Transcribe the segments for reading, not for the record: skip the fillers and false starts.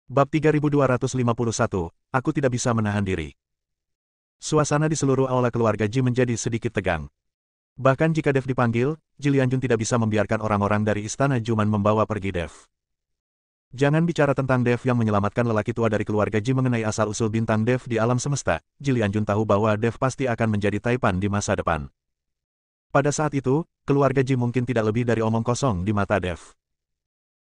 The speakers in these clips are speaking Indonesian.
Bab 3251, aku tidak bisa menahan diri. Suasana di seluruh aula keluarga Ji menjadi sedikit tegang. Bahkan jika Dev dipanggil, Ji Lianjun tidak bisa membiarkan orang-orang dari istana Juman membawa pergi Dev. Jangan bicara tentang Dev yang menyelamatkan lelaki tua dari keluarga Ji mengenai asal-usul bintang Dev di alam semesta, Ji Lianjun tahu bahwa Dev pasti akan menjadi Taipan di masa depan. Pada saat itu, keluarga Ji mungkin tidak lebih dari omong kosong di mata Dev.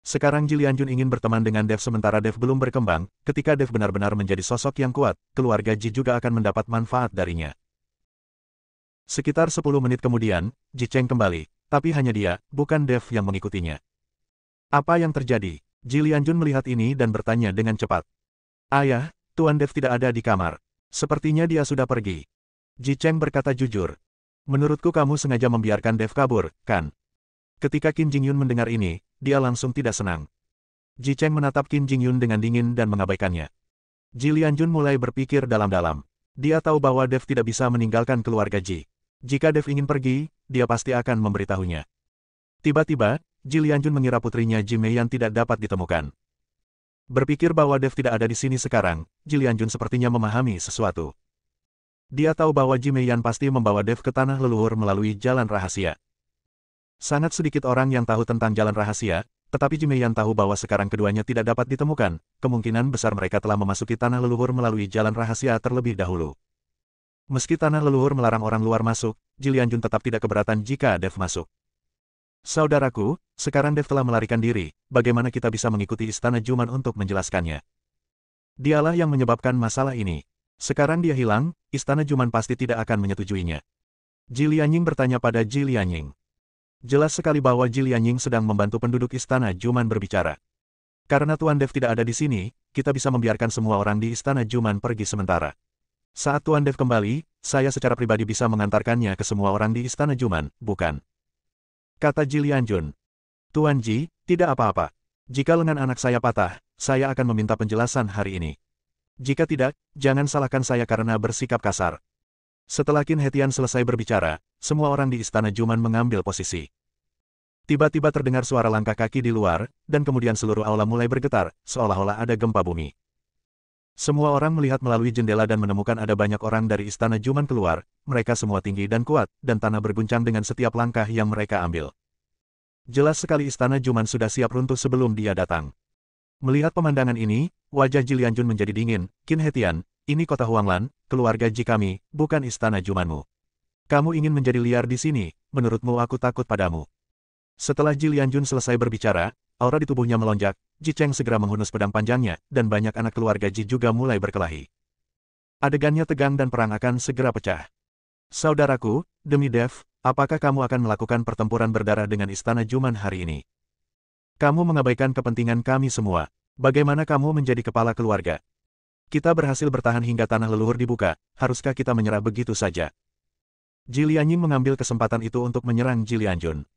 Sekarang Ji Lianjun ingin berteman dengan Dev sementara Dev belum berkembang, ketika Dev benar-benar menjadi sosok yang kuat, keluarga Ji juga akan mendapat manfaat darinya. Sekitar 10 menit kemudian, Ji Cheng kembali, tapi hanya dia, bukan Dev yang mengikutinya. Apa yang terjadi? Ji Lianjun melihat ini dan bertanya dengan cepat. Ayah, Tuan Dev tidak ada di kamar. Sepertinya dia sudah pergi. Ji Cheng berkata jujur. Menurutku kamu sengaja membiarkan Dev kabur, kan? Ketika Qin Jingyun mendengar ini, dia langsung tidak senang. Ji Cheng menatap Qin Jingyun dengan dingin dan mengabaikannya. Ji Lianjun mulai berpikir dalam-dalam. Dia tahu bahwa Dev tidak bisa meninggalkan keluarga Ji. Jika Dev ingin pergi, dia pasti akan memberitahunya. Tiba-tiba, Ji Lianjun mengira putrinya Ji Meiyan tidak dapat ditemukan. Berpikir bahwa Dev tidak ada di sini sekarang, Ji Lianjun sepertinya memahami sesuatu. Dia tahu bahwa Ji Meiyan pasti membawa Dev ke tanah leluhur melalui jalan rahasia. Sangat sedikit orang yang tahu tentang jalan rahasia, tetapi Ji Meiyan tahu bahwa sekarang keduanya tidak dapat ditemukan, kemungkinan besar mereka telah memasuki tanah leluhur melalui jalan rahasia terlebih dahulu. Meski tanah leluhur melarang orang luar masuk, Ji Lianjun tetap tidak keberatan jika Dev masuk. Saudaraku, sekarang Dev telah melarikan diri, bagaimana kita bisa mengikuti istana Juman untuk menjelaskannya? Dialah yang menyebabkan masalah ini. Sekarang dia hilang, istana Juman pasti tidak akan menyetujuinya. Ji Lianying bertanya pada Ji Lianying. Jelas sekali bahwa Ji Lianying sedang membantu penduduk istana Juman berbicara. Karena Tuan Dev tidak ada di sini, kita bisa membiarkan semua orang di istana Juman pergi sementara. Saat Tuan Dev kembali, saya secara pribadi bisa mengantarkannya ke semua orang di istana Juman, bukan? Kata Ji Lianjun. Tuan Ji, tidak apa-apa. Jika lengan anak saya patah, saya akan meminta penjelasan hari ini. Jika tidak, jangan salahkan saya karena bersikap kasar. Setelah Qin Hetian selesai berbicara, semua orang di istana Juman mengambil posisi. Tiba-tiba terdengar suara langkah kaki di luar, dan kemudian seluruh aula mulai bergetar, seolah-olah ada gempa bumi. Semua orang melihat melalui jendela dan menemukan ada banyak orang dari istana Juman keluar, mereka semua tinggi dan kuat, dan tanah berguncang dengan setiap langkah yang mereka ambil. Jelas sekali istana Juman sudah siap runtuh sebelum dia datang. Melihat pemandangan ini, wajah Ji Lianjun menjadi dingin. Qin Hetian, ini kota Huanglan, keluarga Ji kami, bukan istana Jumanmu. Kamu ingin menjadi liar di sini, menurutmu aku takut padamu. Setelah Ji Lianjun selesai berbicara, aura di tubuhnya melonjak, Ji Cheng segera menghunus pedang panjangnya, dan banyak anak keluarga Ji juga mulai berkelahi. Adegannya tegang dan perang akan segera pecah. Saudaraku, demi Dev, apakah kamu akan melakukan pertempuran berdarah dengan istana Juman hari ini? Kamu mengabaikan kepentingan kami semua. Bagaimana kamu menjadi kepala keluarga? Kita berhasil bertahan hingga tanah leluhur dibuka, haruskah kita menyerah begitu saja? Ji Lianying mengambil kesempatan itu untuk menyerang Ji Lianjun.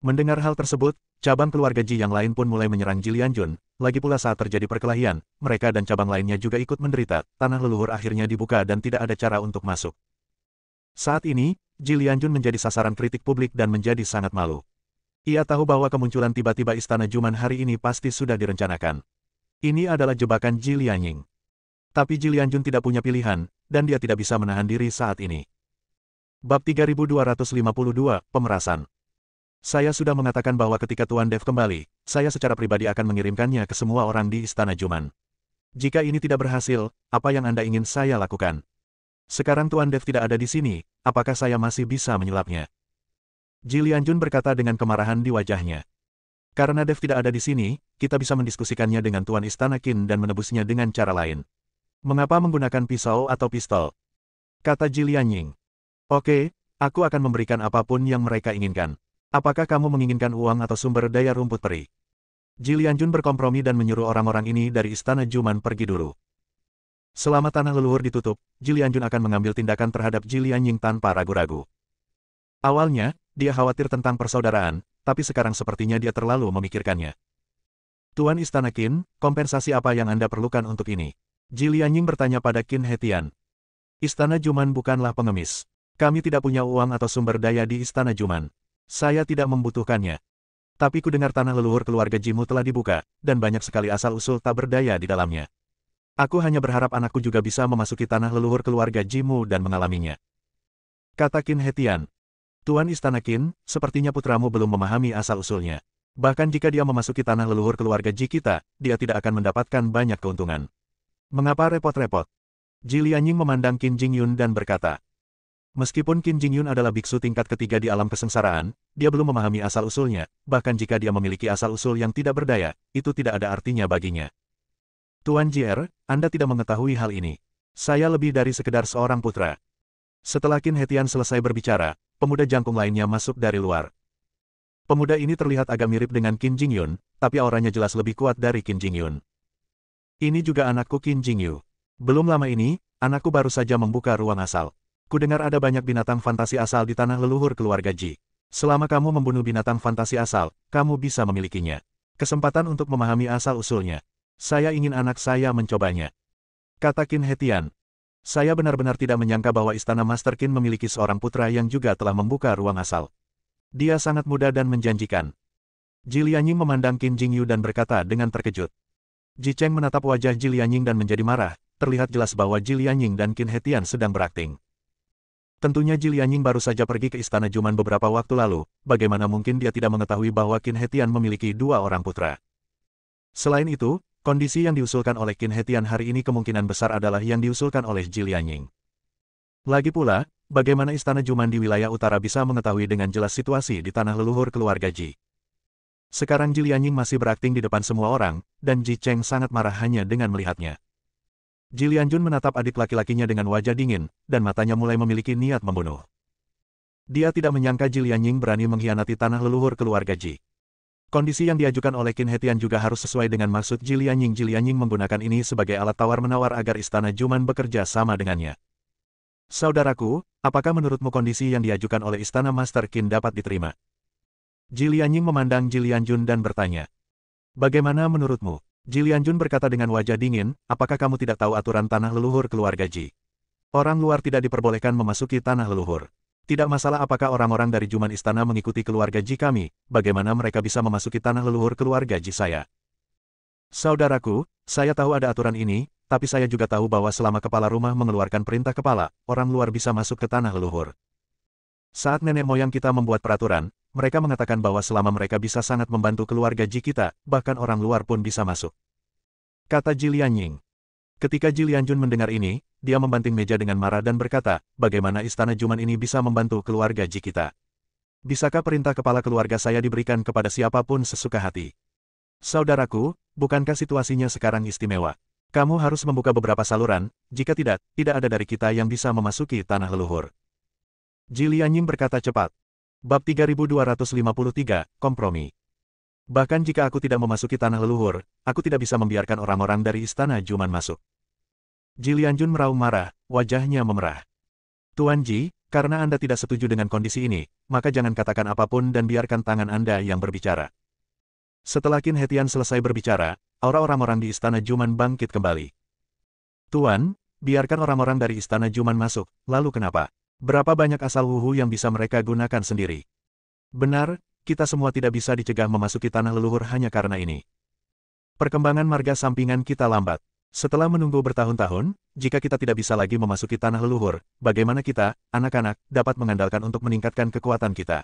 Mendengar hal tersebut, cabang keluarga Ji yang lain pun mulai menyerang Ji Lianjun, lagi pula saat terjadi perkelahian, mereka dan cabang lainnya juga ikut menderita, tanah leluhur akhirnya dibuka dan tidak ada cara untuk masuk. Saat ini, Ji Lianjun menjadi sasaran kritik publik dan menjadi sangat malu. Ia tahu bahwa kemunculan tiba-tiba istana Juman hari ini pasti sudah direncanakan. Ini adalah jebakan Ji Lianying. Tapi Ji Lianjun tidak punya pilihan, dan dia tidak bisa menahan diri saat ini. Bab 3252, Pemerasan. Saya sudah mengatakan bahwa ketika Tuan Dev kembali, saya secara pribadi akan mengirimkannya ke semua orang di istana Juman. Jika ini tidak berhasil, apa yang Anda ingin saya lakukan? Sekarang Tuan Dev tidak ada di sini, apakah saya masih bisa menyulapnya? Ji Lianjun berkata dengan kemarahan di wajahnya. Karena Dev tidak ada di sini, kita bisa mendiskusikannya dengan Tuan Istana Qin dan menebusnya dengan cara lain. Mengapa menggunakan pisau atau pistol? Kata Ji Lianying. Oke, aku akan memberikan apapun yang mereka inginkan. Apakah kamu menginginkan uang atau sumber daya rumput peri? Ji Lianjun berkompromi dan menyuruh orang-orang ini dari istana Juman pergi dulu. Selama tanah leluhur ditutup, Ji Lianjun akan mengambil tindakan terhadap Ji Lianying tanpa ragu-ragu. Awalnya, dia khawatir tentang persaudaraan, tapi sekarang sepertinya dia terlalu memikirkannya. Tuan Istana Qin, kompensasi apa yang Anda perlukan untuk ini? Ji Lianying bertanya pada Qin Hetian. Istana Juman bukanlah pengemis. Kami tidak punya uang atau sumber daya di Istana Juman. Saya tidak membutuhkannya. Tapi kudengar tanah leluhur keluarga Jimu telah dibuka, dan banyak sekali asal-usul tak berdaya di dalamnya. Aku hanya berharap anakku juga bisa memasuki tanah leluhur keluarga Jimu dan mengalaminya. Kata Qin Hetian. Tuan Istana Qin, sepertinya putramu belum memahami asal-usulnya. Bahkan jika dia memasuki tanah leluhur keluarga Ji kita, dia tidak akan mendapatkan banyak keuntungan. Mengapa repot-repot? Ji Lianying memandang Qin Jingyun dan berkata. Meskipun Qin Jingyun adalah biksu tingkat ketiga di alam kesengsaraan, dia belum memahami asal-usulnya, bahkan jika dia memiliki asal-usul yang tidak berdaya, itu tidak ada artinya baginya. Tuan Jier, Anda tidak mengetahui hal ini. Saya lebih dari sekedar seorang putra. Setelah Qin Hetian selesai berbicara, pemuda jangkung lainnya masuk dari luar. Pemuda ini terlihat agak mirip dengan Qin Jingyun, tapi auranya jelas lebih kuat dari Qin Jingyun. Ini juga anakku Qin Jingyu. Belum lama ini, anakku baru saja membuka ruang asal. Kudengar ada banyak binatang fantasi asal di tanah leluhur keluarga Ji. Selama kamu membunuh binatang fantasi asal, kamu bisa memilikinya. Kesempatan untuk memahami asal-usulnya. Saya ingin anak saya mencobanya. Kata Qin Hetian. Saya benar-benar tidak menyangka bahwa Istana Master Qin memiliki seorang putra yang juga telah membuka ruang asal. Dia sangat muda dan menjanjikan. Ji Lianying memandang Qin Jingyu dan berkata dengan terkejut. Ji Cheng menatap wajah Ji Lianying dan menjadi marah, terlihat jelas bahwa Ji Lianying dan Qin Hetian sedang berakting. Tentunya Ji Lianying baru saja pergi ke Istana Juman beberapa waktu lalu, bagaimana mungkin dia tidak mengetahui bahwa Qin Hetian memiliki dua orang putra. Selain itu, kondisi yang diusulkan oleh Qin Hetian hari ini kemungkinan besar adalah yang diusulkan oleh Ji Lianying. Lagi pula, bagaimana Istana Juman di wilayah utara bisa mengetahui dengan jelas situasi di tanah leluhur keluarga Ji. Sekarang Ji Lianying masih berakting di depan semua orang, dan Ji Cheng sangat marah hanya dengan melihatnya. Ji Lianjun menatap adik laki-lakinya dengan wajah dingin, dan matanya mulai memiliki niat membunuh. Dia tidak menyangka Ji Lianying berani mengkhianati tanah leluhur keluarga Ji. Kondisi yang diajukan oleh Qin Hetian juga harus sesuai dengan maksud Ji Lianying. Ji Lianying menggunakan ini sebagai alat tawar-menawar agar Istana Juman bekerja sama dengannya. Saudaraku, apakah menurutmu kondisi yang diajukan oleh Istana Master Qin dapat diterima? Ji Lianying memandang Ji Lianjun dan bertanya. Bagaimana menurutmu? Ji Lianjun berkata dengan wajah dingin, apakah kamu tidak tahu aturan tanah leluhur keluarga Ji? Orang luar tidak diperbolehkan memasuki tanah leluhur. Tidak masalah apakah orang-orang dari Juman Istana mengikuti keluarga Ji kami, bagaimana mereka bisa memasuki tanah leluhur keluarga Ji saya? Saudaraku, saya tahu ada aturan ini, tapi saya juga tahu bahwa selama kepala rumah mengeluarkan perintah kepala, orang luar bisa masuk ke tanah leluhur. Saat nenek moyang kita membuat peraturan, mereka mengatakan bahwa selama mereka bisa sangat membantu keluarga Ji kita, bahkan orang luar pun bisa masuk. Kata Ji Lianying. Ketika Ji Lianjun mendengar ini, dia membanting meja dengan marah dan berkata, bagaimana Istana Juman ini bisa membantu keluarga Ji kita? Bisakah perintah kepala keluarga saya diberikan kepada siapapun sesuka hati? Saudaraku, bukankah situasinya sekarang istimewa? Kamu harus membuka beberapa saluran, jika tidak, tidak ada dari kita yang bisa memasuki tanah leluhur. Ji Lianying berkata cepat. Bab 3253, Kompromi. Bahkan jika aku tidak memasuki tanah leluhur, aku tidak bisa membiarkan orang-orang dari Istana Juman masuk. Ji Lianjun meraung marah, wajahnya memerah. Tuan Ji, karena Anda tidak setuju dengan kondisi ini, maka jangan katakan apapun dan biarkan tangan Anda yang berbicara. Setelah Qin Hetian selesai berbicara, aura orang-orang di Istana Juman bangkit kembali. Tuan, biarkan orang-orang dari Istana Juman masuk, lalu kenapa? Berapa banyak asal wuhu yang bisa mereka gunakan sendiri? Benar, kita semua tidak bisa dicegah memasuki tanah leluhur hanya karena ini. Perkembangan marga sampingan kita lambat. Setelah menunggu bertahun-tahun, jika kita tidak bisa lagi memasuki tanah leluhur, bagaimana kita, anak-anak, dapat mengandalkan untuk meningkatkan kekuatan kita?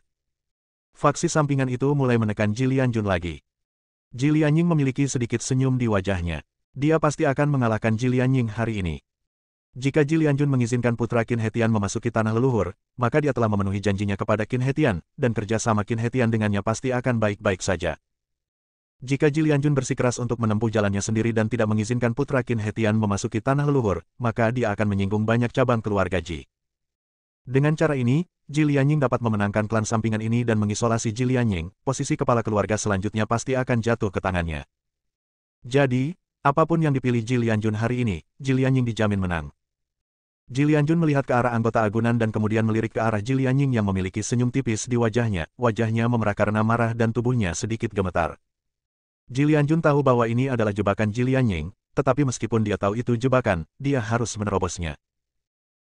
Faksi sampingan itu mulai menekan Ji Lianjun lagi. Ji Lianying memiliki sedikit senyum di wajahnya. Dia pasti akan mengalahkan Ji Lianying hari ini. Jika Ji Lianjun mengizinkan putra Qin Hetian memasuki tanah leluhur, maka dia telah memenuhi janjinya kepada Qin Hetian, dan kerjasama Qin Hetian dengannya pasti akan baik-baik saja. Jika Ji Lianjun bersikeras untuk menempuh jalannya sendiri dan tidak mengizinkan putra Qin Hetian memasuki tanah leluhur, maka dia akan menyinggung banyak cabang keluarga Ji. Dengan cara ini, Ji Lianying dapat memenangkan klan sampingan ini dan mengisolasi Ji Lianying, posisi kepala keluarga selanjutnya pasti akan jatuh ke tangannya. Jadi, apapun yang dipilih Ji Lianjun hari ini, Ji Lianying dijamin menang. Ji Lianjun melihat ke arah anggota agunan dan kemudian melirik ke arah Ji Lianying yang memiliki senyum tipis di wajahnya memerah karena marah dan tubuhnya sedikit gemetar. Ji Lianjun tahu bahwa ini adalah jebakan Ji Lianying, tetapi meskipun dia tahu itu jebakan, dia harus menerobosnya.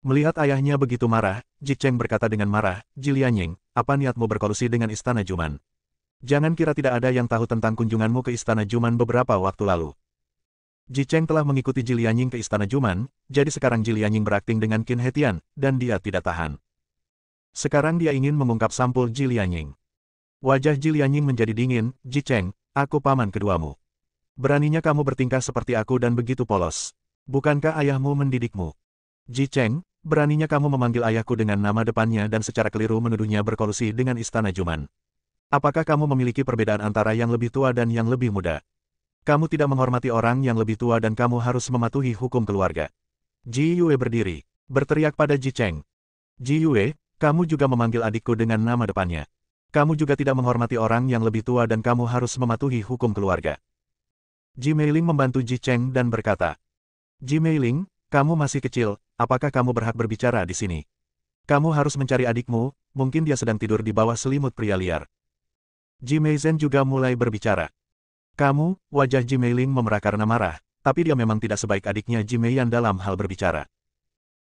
Melihat ayahnya begitu marah, Ji Cheng berkata dengan marah, Ji Lianying, apa niatmu berkolusi dengan Istana Juman? Jangan kira tidak ada yang tahu tentang kunjunganmu ke Istana Juman beberapa waktu lalu. Ji Cheng telah mengikuti Ji Lianying ke Istana Juman, jadi sekarang Ji Lianying berakting dengan Qin Hetian, dan dia tidak tahan. Sekarang dia ingin mengungkap sampul Ji Lianying. Wajah Ji Lianying menjadi dingin. Ji Cheng, aku paman keduamu. Beraninya kamu bertingkah seperti aku dan begitu polos. Bukankah ayahmu mendidikmu? Ji Cheng, beraninya kamu memanggil ayahku dengan nama depannya dan secara keliru menuduhnya berkolusi dengan Istana Juman. Apakah kamu memiliki perbedaan antara yang lebih tua dan yang lebih muda? Kamu tidak menghormati orang yang lebih tua dan kamu harus mematuhi hukum keluarga. Ji Yue berdiri, berteriak pada Ji Cheng. Ji Yue, kamu juga memanggil adikku dengan nama depannya. Kamu juga tidak menghormati orang yang lebih tua dan kamu harus mematuhi hukum keluarga. Ji Meiling membantu Ji Cheng dan berkata, Ji Meiling, kamu masih kecil, apakah kamu berhak berbicara di sini? Kamu harus mencari adikmu, mungkin dia sedang tidur di bawah selimut pria liar. Ji Meizhen juga mulai berbicara. Kamu, wajah Ji Meiling memerah karena marah, tapi dia memang tidak sebaik adiknya Ji Meiyan dalam hal berbicara.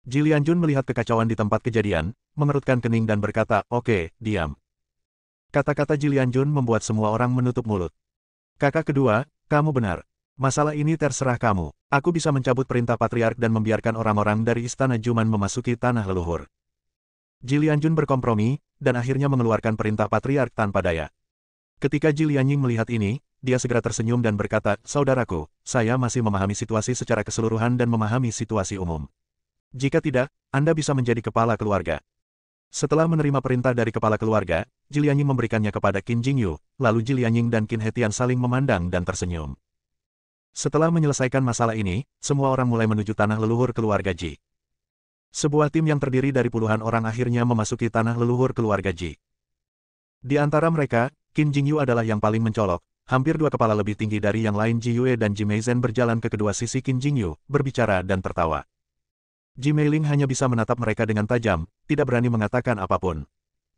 Ji Lianjun melihat kekacauan di tempat kejadian, mengerutkan kening dan berkata, oke, diam. Kata-kata Ji Lianjun membuat semua orang menutup mulut. Kakak kedua, kamu benar. Masalah ini terserah kamu. Aku bisa mencabut perintah patriark dan membiarkan orang-orang dari Istana Juman memasuki tanah leluhur. Ji Lianjun berkompromi, dan akhirnya mengeluarkan perintah patriark tanpa daya. Ketika Ji Lianying melihat ini, dia segera tersenyum dan berkata, saudaraku, saya masih memahami situasi secara keseluruhan dan memahami situasi umum. Jika tidak, Anda bisa menjadi kepala keluarga. Setelah menerima perintah dari kepala keluarga, Ji Lianying memberikannya kepada Qin Jingyu, lalu Ji Lianying dan Qin Hetian saling memandang dan tersenyum. Setelah menyelesaikan masalah ini, semua orang mulai menuju tanah leluhur keluarga Ji. Sebuah tim yang terdiri dari puluhan orang akhirnya memasuki tanah leluhur keluarga Ji. Di antara mereka, Qin Jingyu adalah yang paling mencolok, hampir 2 kepala lebih tinggi dari yang lain. Ji Yue dan Ji Meizhen berjalan ke kedua sisi Qin Jingyu, berbicara dan tertawa. Ji Meiling hanya bisa menatap mereka dengan tajam, tidak berani mengatakan apapun.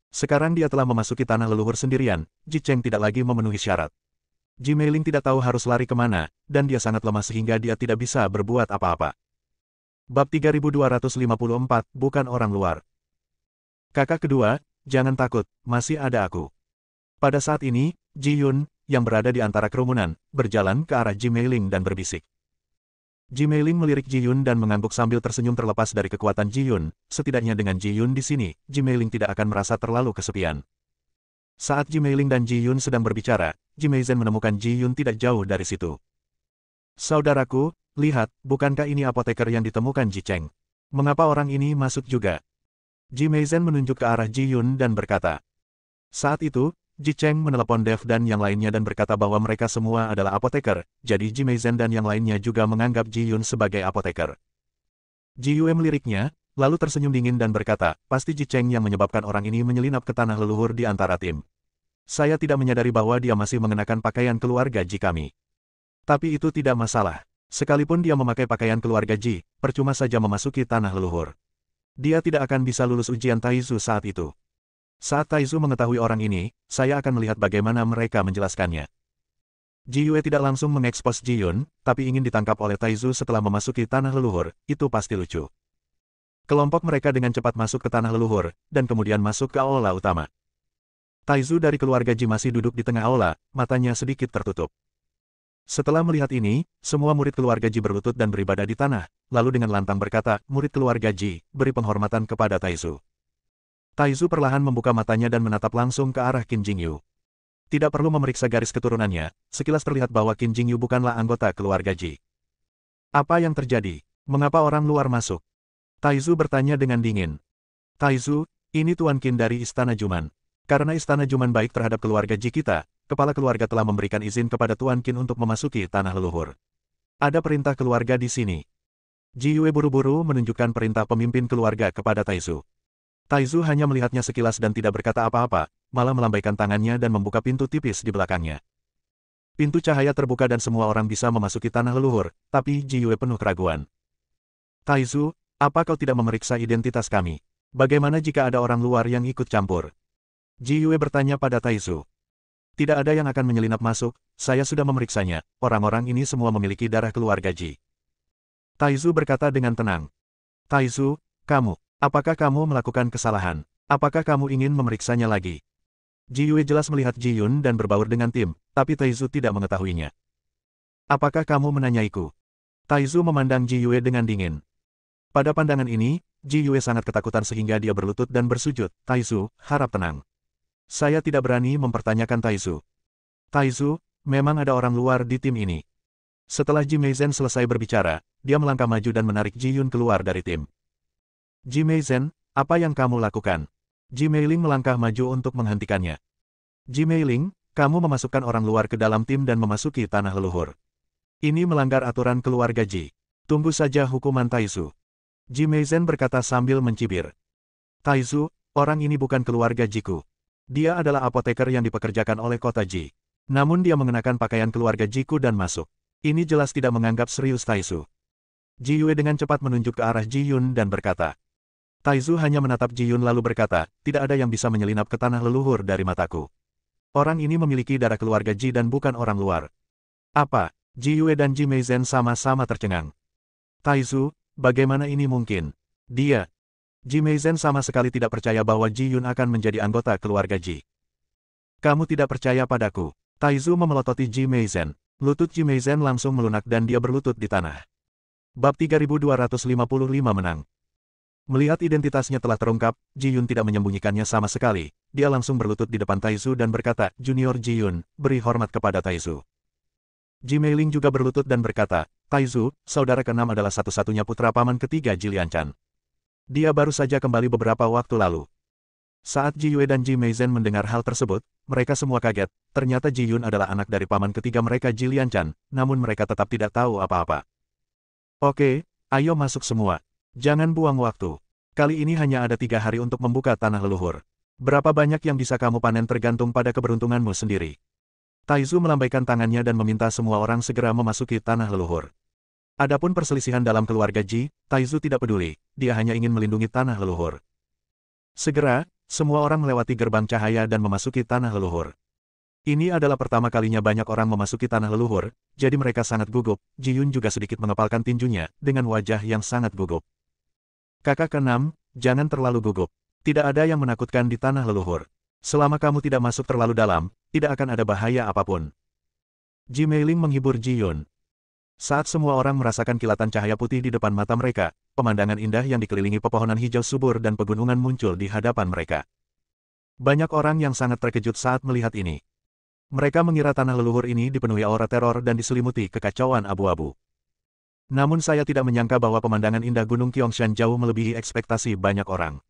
Sekarang dia telah memasuki tanah leluhur sendirian, Ji Cheng tidak lagi memenuhi syarat. Ji Meiling tidak tahu harus lari kemana, dan dia sangat lemah sehingga dia tidak bisa berbuat apa-apa. Bab 3254, bukan orang luar. Kakak kedua, jangan takut, masih ada aku. Pada saat ini, Ji Yun, yang berada di antara kerumunan, berjalan ke arah Ji Meiling dan berbisik. Ji Meiling melirik Ji Yun dan mengangguk sambil tersenyum. Terlepas dari kekuatan Ji Yun, setidaknya dengan Ji Yun di sini, Ji Meiling tidak akan merasa terlalu kesepian. Saat Ji Meiling dan Ji Yun sedang berbicara, Ji Meizhen menemukan Ji Yun tidak jauh dari situ. Saudaraku, lihat, bukankah ini apoteker yang ditemukan Ji Cheng? Mengapa orang ini masuk juga? Ji Meizhen menunjuk ke arah Ji Yun dan berkata. Saat itu, Ji Cheng menelepon Dev dan yang lainnya dan berkata bahwa mereka semua adalah apoteker, jadi Ji Meizhen dan yang lainnya juga menganggap Ji Yun sebagai apoteker. Ji Yue meliriknya, lalu tersenyum dingin dan berkata, pasti Ji Cheng yang menyebabkan orang ini menyelinap ke tanah leluhur di antara tim. Saya tidak menyadari bahwa dia masih mengenakan pakaian keluarga Ji kami. Tapi itu tidak masalah. Sekalipun dia memakai pakaian keluarga Ji, percuma saja memasuki tanah leluhur. Dia tidak akan bisa lulus ujian Taizu saat itu. Saat Taizu mengetahui orang ini, saya akan melihat bagaimana mereka menjelaskannya. Ji Yue tidak langsung mengekspos Ji Yun, tapi ingin ditangkap oleh Taizu setelah memasuki tanah leluhur, itu pasti lucu. Kelompok mereka dengan cepat masuk ke tanah leluhur, dan kemudian masuk ke aula utama. Taizu dari keluarga Ji masih duduk di tengah aula, matanya sedikit tertutup. Setelah melihat ini, semua murid keluarga Ji berlutut dan beribadah di tanah, lalu dengan lantang berkata, murid keluarga Ji, beri penghormatan kepada Taizu. Taizu perlahan membuka matanya dan menatap langsung ke arah Qin Jingyu. Tidak perlu memeriksa garis keturunannya, sekilas terlihat bahwa Qin Jingyu bukanlah anggota keluarga Ji. Apa yang terjadi? Mengapa orang luar masuk? Taizu bertanya dengan dingin. Taizu, ini Tuan Qin dari Istana Juman. Karena Istana Juman baik terhadap keluarga Ji kita, kepala keluarga telah memberikan izin kepada Tuan Qin untuk memasuki tanah leluhur. Ada perintah keluarga di sini. Ji Yue buru-buru menunjukkan perintah pemimpin keluarga kepada Taizu. Taizu hanya melihatnya sekilas dan tidak berkata apa-apa, malah melambaikan tangannya dan membuka pintu tipis di belakangnya. Pintu cahaya terbuka dan semua orang bisa memasuki tanah leluhur, tapi Ji Yue penuh keraguan. Taizu, apa kau tidak memeriksa identitas kami? Bagaimana jika ada orang luar yang ikut campur? Ji Yue bertanya pada Taizu. Tidak ada yang akan menyelinap masuk, saya sudah memeriksanya, orang-orang ini semua memiliki darah keluarga Ji. Taizu berkata dengan tenang. Taizu, kamu. Apakah kamu melakukan kesalahan? Apakah kamu ingin memeriksanya lagi? Ji Yue jelas melihat Ji Yun dan berbaur dengan tim, tapi Taizu tidak mengetahuinya. Apakah kamu menanyaiku? Taizu memandang Ji Yue dengan dingin. Pada pandangan ini, Ji Yue sangat ketakutan sehingga dia berlutut dan bersujud. Taizu, harap tenang. Saya tidak berani mempertanyakan Taizu. Taizu, memang ada orang luar di tim ini. Setelah Ji Meizhen selesai berbicara, dia melangkah maju dan menarik Ji Yun keluar dari tim. Ji Meizhen, apa yang kamu lakukan? Ji Meiling melangkah maju untuk menghentikannya. Ji Meiling, kamu memasukkan orang luar ke dalam tim dan memasuki tanah leluhur. Ini melanggar aturan keluarga Ji. Tunggu saja hukuman Taizu. Ji Meizhen berkata sambil mencibir. Taizu, orang ini bukan keluarga Jiku. Dia adalah apoteker yang dipekerjakan oleh kota Ji. Namun dia mengenakan pakaian keluarga Jiku dan masuk. Ini jelas tidak menganggap serius Taizu. Ji Yue dengan cepat menunjuk ke arah Ji Yun dan berkata. Taizu hanya menatap Ji Yun lalu berkata, tidak ada yang bisa menyelinap ke tanah leluhur dari mataku. Orang ini memiliki darah keluarga Ji dan bukan orang luar. Apa? Ji Yue dan Ji Meizhen sama-sama tercengang. Taizu, bagaimana ini mungkin? Dia. Ji Meizhen sama sekali tidak percaya bahwa Ji Yun akan menjadi anggota keluarga Ji. Kamu tidak percaya padaku. Taizu memelototi Ji Meizhen. Lutut Ji Meizhen langsung melunak dan dia berlutut di tanah. Bab 3255 menang. Melihat identitasnya telah terungkap, Ji Yun tidak menyembunyikannya sama sekali. Dia langsung berlutut di depan Taizu dan berkata, Junior Ji Yun, beri hormat kepada Taizu. Ji Meiling juga berlutut dan berkata, Taizu, saudara keenam adalah satu-satunya putra paman ketiga Ji Lianchan. Dia baru saja kembali beberapa waktu lalu. Saat Ji Yue dan Ji Meizhen mendengar hal tersebut, mereka semua kaget. Ternyata Ji Yun adalah anak dari paman ketiga mereka Ji Lianchan, namun mereka tetap tidak tahu apa-apa. Oke, ayo masuk semua. Jangan buang waktu. Kali ini hanya ada 3 hari untuk membuka tanah leluhur. Berapa banyak yang bisa kamu panen tergantung pada keberuntunganmu sendiri. Taizu melambaikan tangannya dan meminta semua orang segera memasuki tanah leluhur. Adapun perselisihan dalam keluarga Ji, Taizu tidak peduli, dia hanya ingin melindungi tanah leluhur. Segera, semua orang melewati gerbang cahaya dan memasuki tanah leluhur. Ini adalah pertama kalinya banyak orang memasuki tanah leluhur, jadi mereka sangat gugup. Ji Yun juga sedikit mengepalkan tinjunya, dengan wajah yang sangat gugup. Kakak keenam, jangan terlalu gugup. Tidak ada yang menakutkan di tanah leluhur. Selama kamu tidak masuk terlalu dalam, tidak akan ada bahaya apapun. Ji Meiling menghibur Ji Yun. Saat semua orang merasakan kilatan cahaya putih di depan mata mereka, pemandangan indah yang dikelilingi pepohonan hijau subur dan pegunungan muncul di hadapan mereka. Banyak orang yang sangat terkejut saat melihat ini. Mereka mengira tanah leluhur ini dipenuhi aura teror dan diselimuti kekacauan abu-abu. Namun saya tidak menyangka bahwa pemandangan indah Gunung Qiangshan jauh melebihi ekspektasi banyak orang.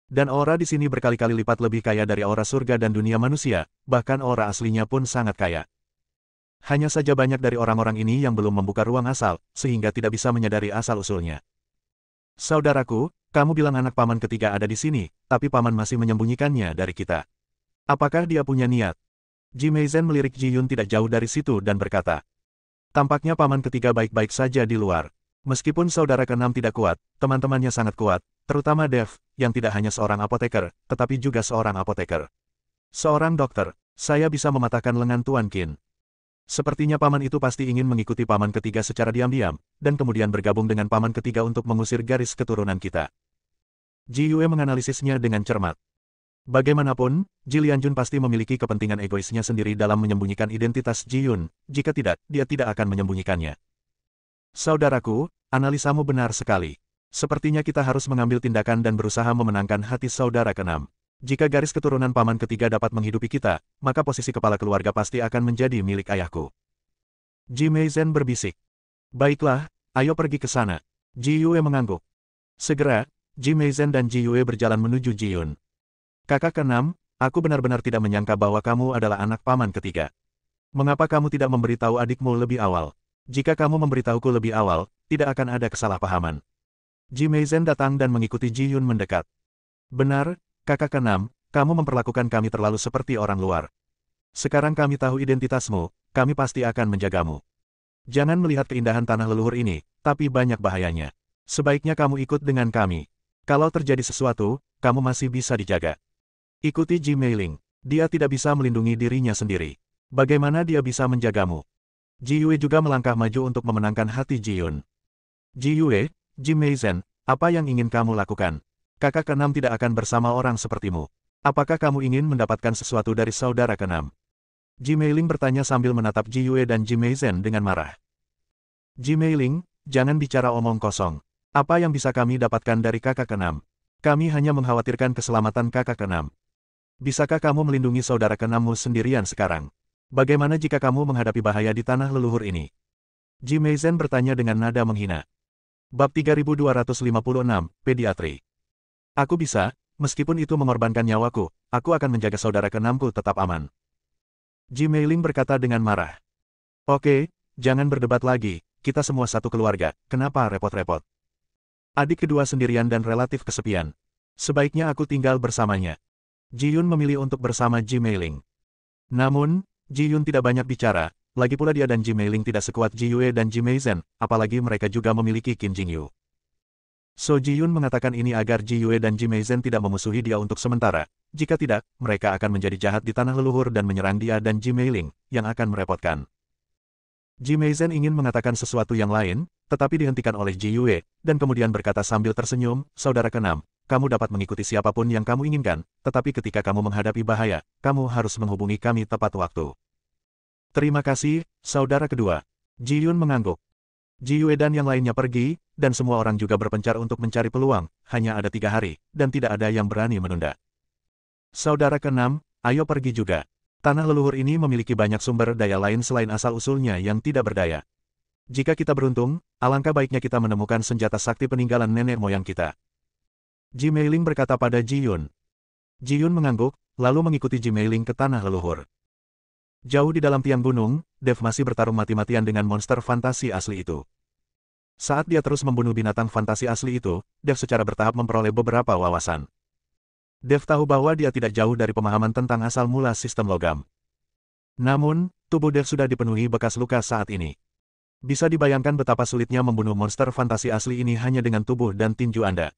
Dan aura di sini berkali-kali lipat lebih kaya dari aura surga dan dunia manusia, bahkan aura aslinya pun sangat kaya. Hanya saja banyak dari orang-orang ini yang belum membuka ruang asal, sehingga tidak bisa menyadari asal-usulnya. Saudaraku, kamu bilang anak paman ketiga ada di sini, tapi paman masih menyembunyikannya dari kita. Apakah dia punya niat? Ji Meizhen melirik Ji Yun tidak jauh dari situ dan berkata, tampaknya paman ketiga baik-baik saja di luar. Meskipun saudara keenam tidak kuat, teman-temannya sangat kuat, terutama Dev, yang tidak hanya seorang apoteker, tetapi juga seorang apoteker. Seorang dokter, saya bisa mematahkan lengan Tuan Qin. Sepertinya paman itu pasti ingin mengikuti paman ketiga secara diam-diam, dan kemudian bergabung dengan paman ketiga untuk mengusir garis keturunan kita. Ji Yue menganalisisnya dengan cermat. Bagaimanapun, Ji Lianjun pasti memiliki kepentingan egoisnya sendiri dalam menyembunyikan identitas Ji Yun, jika tidak, dia tidak akan menyembunyikannya. Saudaraku, analisamu benar sekali. Sepertinya kita harus mengambil tindakan dan berusaha memenangkan hati saudara keenam. Jika garis keturunan paman ketiga dapat menghidupi kita, maka posisi kepala keluarga pasti akan menjadi milik ayahku. Ji Meizhen berbisik. Baiklah, ayo pergi ke sana. Ji Yue mengangguk. Segera, Ji Meizhen dan Ji Yue berjalan menuju Ji Yun. Kakak keenam, aku benar-benar tidak menyangka bahwa kamu adalah anak paman ketiga. Mengapa kamu tidak memberitahu adikmu lebih awal? Jika kamu memberitahuku lebih awal, tidak akan ada kesalahpahaman. Ji Meizhen datang dan mengikuti Ji Yun mendekat. Benar, kakak keenam, kamu memperlakukan kami terlalu seperti orang luar. Sekarang kami tahu identitasmu, kami pasti akan menjagamu. Jangan melihat keindahan tanah leluhur ini, tapi banyak bahayanya. Sebaiknya kamu ikut dengan kami. Kalau terjadi sesuatu, kamu masih bisa dijaga. Ikuti Ji Meiling. Dia tidak bisa melindungi dirinya sendiri. Bagaimana dia bisa menjagamu? Ji Yue juga melangkah maju untuk memenangkan hati Ji Yun. Ji Yue, Ji Meizhen, apa yang ingin kamu lakukan? Kakak keenam tidak akan bersama orang sepertimu. Apakah kamu ingin mendapatkan sesuatu dari saudara keenam? Ji Meiling bertanya sambil menatap Ji Yue dan Ji Meizhen dengan marah. Ji Meiling, jangan bicara omong kosong. Apa yang bisa kami dapatkan dari kakak keenam? Kami hanya mengkhawatirkan keselamatan kakak keenam. Bisakah kamu melindungi saudara keenammu sendirian sekarang? Bagaimana jika kamu menghadapi bahaya di tanah leluhur ini? Ji Meizhen bertanya dengan nada menghina. Bab 3256, Pediatri. Aku bisa, meskipun itu mengorbankan nyawaku, aku akan menjaga saudara keenamku tetap aman. Ji Meiling berkata dengan marah. Oke, jangan berdebat lagi, kita semua satu keluarga, kenapa repot-repot? Adik kedua sendirian dan relatif kesepian. Sebaiknya aku tinggal bersamanya. Ji Yun memilih untuk bersama Ji Meiling. Namun, Ji Yun tidak banyak bicara, lagi pula dia dan Ji Meiling tidak sekuat Ji Yue dan Ji Meizhen, apalagi mereka juga memiliki Qin Jingyu. So Ji Yun mengatakan ini agar Ji Yue dan Ji Meizhen tidak memusuhi dia untuk sementara, jika tidak, mereka akan menjadi jahat di tanah leluhur dan menyerang dia dan Ji Meiling, yang akan merepotkan. Ji Meizhen ingin mengatakan sesuatu yang lain, tetapi dihentikan oleh Ji Yue, dan kemudian berkata sambil tersenyum, saudara keenam, kamu dapat mengikuti siapapun yang kamu inginkan, tetapi ketika kamu menghadapi bahaya, kamu harus menghubungi kami tepat waktu. Terima kasih, saudara kedua. Ji Yun mengangguk. Ji Yue dan yang lainnya pergi, dan semua orang juga berpencar untuk mencari peluang, hanya ada 3 hari, dan tidak ada yang berani menunda. Saudara keenam, ayo pergi juga. Tanah leluhur ini memiliki banyak sumber daya lain selain asal-usulnya yang tidak berdaya. Jika kita beruntung, alangkah baiknya kita menemukan senjata sakti peninggalan nenek moyang kita. Ji Meiling berkata pada Ji Yun. Ji Yun mengangguk, lalu mengikuti Ji Meiling ke tanah leluhur. Jauh di dalam tiang gunung, Dev masih bertarung mati-matian dengan monster fantasi asli itu. Saat dia terus membunuh binatang fantasi asli itu, Dev secara bertahap memperoleh beberapa wawasan. Dev tahu bahwa dia tidak jauh dari pemahaman tentang asal mula sistem logam. Namun, tubuh Dev sudah dipenuhi bekas luka saat ini. Bisa dibayangkan betapa sulitnya membunuh monster fantasi asli ini hanya dengan tubuh dan tinju Anda.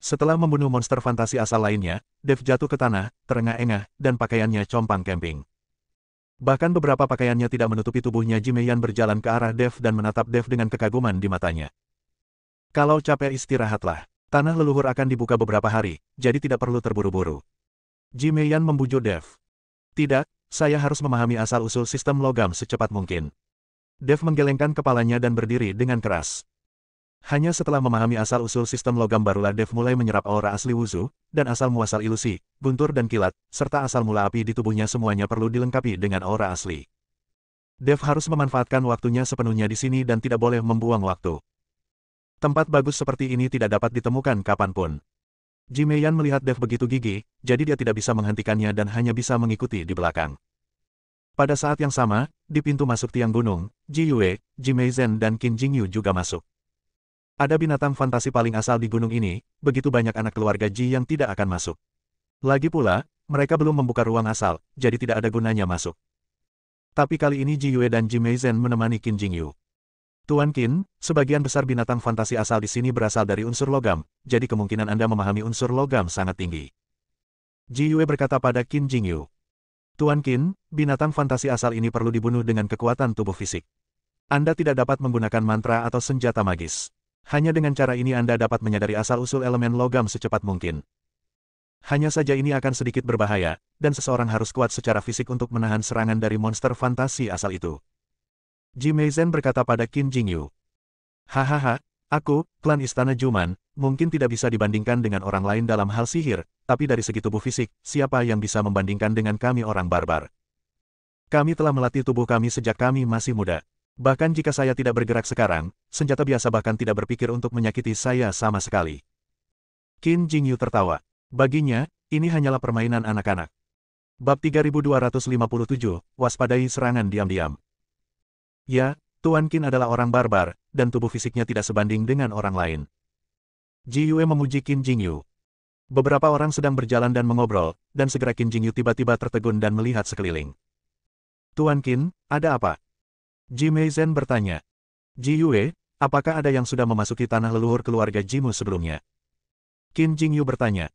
Setelah membunuh monster fantasi asal lainnya, Dev jatuh ke tanah, terengah-engah, dan pakaiannya compang camping. Bahkan beberapa pakaiannya tidak menutupi tubuhnya. Ji Meiyan berjalan ke arah Dev dan menatap Dev dengan kekaguman di matanya. Kalau capek istirahatlah. Tanah leluhur akan dibuka beberapa hari, jadi tidak perlu terburu-buru. Ji Meiyan membujuk Dev. Tidak, saya harus memahami asal-usul sistem logam secepat mungkin. Dev menggelengkan kepalanya dan berdiri dengan keras. Hanya setelah memahami asal-usul sistem logam barulah Dev mulai menyerap aura asli Wuzu, dan asal-muasal ilusi, guntur dan kilat, serta asal mula api di tubuhnya semuanya perlu dilengkapi dengan aura asli. Dev harus memanfaatkan waktunya sepenuhnya di sini dan tidak boleh membuang waktu. Tempat bagus seperti ini tidak dapat ditemukan kapanpun. Ji Meiyan melihat Dev begitu gigih, jadi dia tidak bisa menghentikannya dan hanya bisa mengikuti di belakang. Pada saat yang sama, di pintu masuk tiang gunung, Ji Yue, Ji Meizhen dan Qin Jingyu juga masuk. Ada binatang fantasi paling asal di gunung ini, begitu banyak anak keluarga Ji yang tidak akan masuk. Lagi pula, mereka belum membuka ruang asal, jadi tidak ada gunanya masuk. Tapi kali ini Ji Yue dan Ji Meizhen menemani Qin Jingyu. Tuan Qin, sebagian besar binatang fantasi asal di sini berasal dari unsur logam, jadi kemungkinan Anda memahami unsur logam sangat tinggi. Ji Yue berkata pada Qin Jingyu. Tuan Qin, binatang fantasi asal ini perlu dibunuh dengan kekuatan tubuh fisik. Anda tidak dapat menggunakan mantra atau senjata magis. Hanya dengan cara ini Anda dapat menyadari asal-usul elemen logam secepat mungkin. Hanya saja ini akan sedikit berbahaya, dan seseorang harus kuat secara fisik untuk menahan serangan dari monster fantasi asal itu. Ji Meizhen berkata pada Qin Jingyu. Hahaha, aku, klan Istana Juman, mungkin tidak bisa dibandingkan dengan orang lain dalam hal sihir, tapi dari segi tubuh fisik, siapa yang bisa membandingkan dengan kami orang barbar? Kami telah melatih tubuh kami sejak kami masih muda. Bahkan jika saya tidak bergerak sekarang, senjata biasa bahkan tidak berpikir untuk menyakiti saya sama sekali. Qin Jingyu tertawa. Baginya, ini hanyalah permainan anak-anak. Bab 3257, waspadai serangan diam-diam. Ya, Tuan Qin adalah orang barbar, dan tubuh fisiknya tidak sebanding dengan orang lain. Ji Yue memuji Qin Jingyu. Beberapa orang sedang berjalan dan mengobrol, dan segera Qin Jingyu tiba-tiba tertegun dan melihat sekeliling. Tuan Qin, ada apa? Ji Meizhen bertanya. Ji Yue, apakah ada yang sudah memasuki tanah leluhur keluarga Jimu sebelumnya? Qin Jingyu bertanya.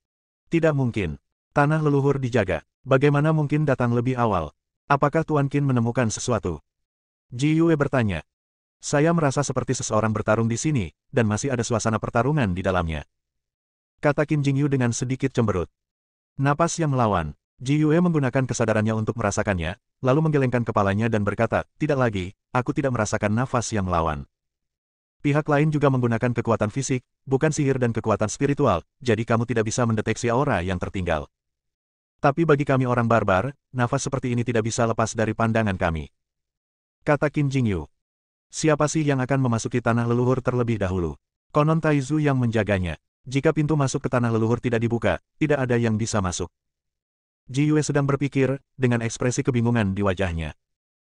Tidak mungkin. Tanah leluhur dijaga. Bagaimana mungkin datang lebih awal? Apakah Tuan Qin menemukan sesuatu? Ji Yue bertanya. Saya merasa seperti seseorang bertarung di sini, dan masih ada suasana pertarungan di dalamnya. Kata Qin Jingyu dengan sedikit cemberut. Napas yang melawan. Ji Yue menggunakan kesadarannya untuk merasakannya, lalu menggelengkan kepalanya dan berkata, tidak lagi, aku tidak merasakan nafas yang melawan. Pihak lain juga menggunakan kekuatan fisik, bukan sihir dan kekuatan spiritual, jadi kamu tidak bisa mendeteksi aura yang tertinggal. Tapi bagi kami orang barbar, nafas seperti ini tidak bisa lepas dari pandangan kami. Kata Qin Jingyu. Siapa sih yang akan memasuki tanah leluhur terlebih dahulu? Konon Taizu yang menjaganya. Jika pintu masuk ke tanah leluhur tidak dibuka, tidak ada yang bisa masuk. Ji Yue sedang berpikir, dengan ekspresi kebingungan di wajahnya.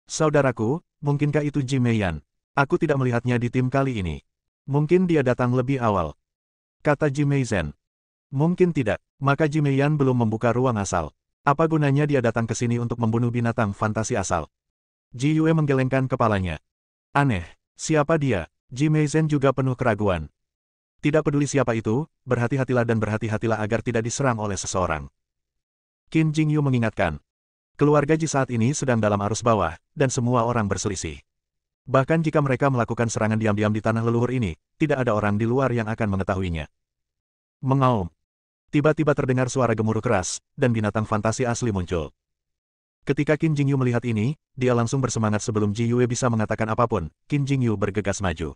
Saudaraku, mungkinkah itu Ji Meiyan? Aku tidak melihatnya di tim kali ini. Mungkin dia datang lebih awal. Kata Ji Meizhen. Mungkin tidak, maka Ji Meiyan belum membuka ruang asal. Apa gunanya dia datang ke sini untuk membunuh binatang fantasi asal? Ji Yue menggelengkan kepalanya. Aneh, siapa dia? Ji Meizhen juga penuh keraguan. Tidak peduli siapa itu, berhati-hatilah dan berhati-hatilah agar tidak diserang oleh seseorang. Qin Jingyu mengingatkan. Keluarga Ji saat ini sedang dalam arus bawah, dan semua orang berselisih. Bahkan jika mereka melakukan serangan diam-diam di tanah leluhur ini, tidak ada orang di luar yang akan mengetahuinya. Mengaum. Tiba-tiba terdengar suara gemuruh keras, dan binatang fantasi asli muncul. Ketika Qin Jingyu melihat ini, dia langsung bersemangat sebelum Ji Yue bisa mengatakan apapun. Qin Jingyu bergegas maju.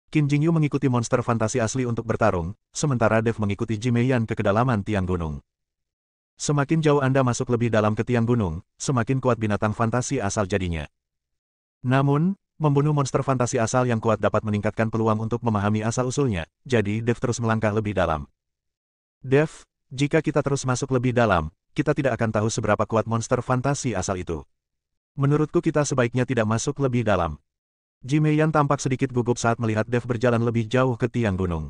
Qin Jingyu mengikuti monster fantasi asli untuk bertarung, sementara Dev mengikuti Ji Meiyan ke kedalaman tiang gunung. Semakin jauh Anda masuk lebih dalam ke tiang gunung, semakin kuat binatang fantasi asal jadinya. Namun, membunuh monster fantasi asal yang kuat dapat meningkatkan peluang untuk memahami asal-usulnya, jadi Dev terus melangkah lebih dalam. Dev, jika kita terus masuk lebih dalam, kita tidak akan tahu seberapa kuat monster fantasi asal itu. Menurutku kita sebaiknya tidak masuk lebih dalam. Ji Meiyan tampak sedikit gugup saat melihat Dev berjalan lebih jauh ke tiang gunung.